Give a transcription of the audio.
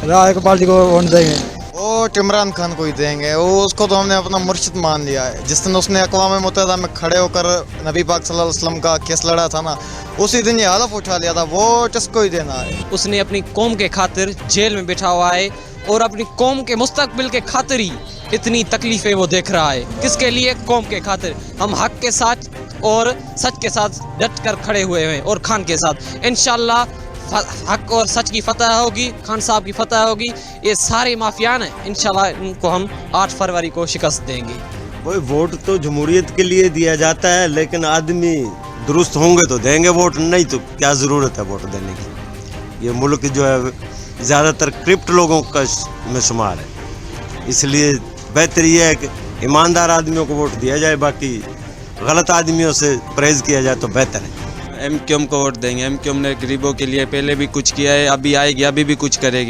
राय को पार्टी को वोट देंगे। वो इमरान खान को ही देंगे। वो उसको तो हमने अपना मुर्शिद मान लिया है। जिस दिन उसने अक़वाम मुत्तहिदा में खड़े होकर नबी पाक सल्लल्लाहु अलैहि वसल्लम का केस लड़ा था ना, उसी दिन ये हलफ उठा लिया था वोट इसको ही देना है। उसने अपनी कौम के खातिर जेल में बैठा हुआ है और अपनी कौम के मुस्तकबिल के खातिर ही इतनी तकलीफें वो देख रहा है। किसके लिए? कौम के खातिर। हम हक के साथ और सच के साथ डट कर खड़े हुए हैं और खान के साथ इंशाल्लाह हक और सच की फतह होगी, खान साहब की फतह होगी। ये सारे माफियान हैं, इंशाल्लाह इनको हम 8 फरवरी को शिकस्त देंगे। कोई वोट तो जमहूरियत के लिए दिया जाता है, लेकिन आदमी दुरुस्त होंगे तो देंगे वोट, नहीं तो क्या ज़रूरत है वोट देने की। ये मुल्क जो है ज़्यादातर क्रिप्ट लोगों का में शुमार है, इसलिए बेहतर ये है कि ईमानदार आदमियों को वोट दिया जाए, बाकी गलत आदमियों से परहेज़ किया जाए तो बेहतर है। एमक्यूएम को वोट देंगे। एमक्यूएम ने गरीबों के लिए पहले भी कुछ किया है, अभी आएगी, अभी भी कुछ करेगी।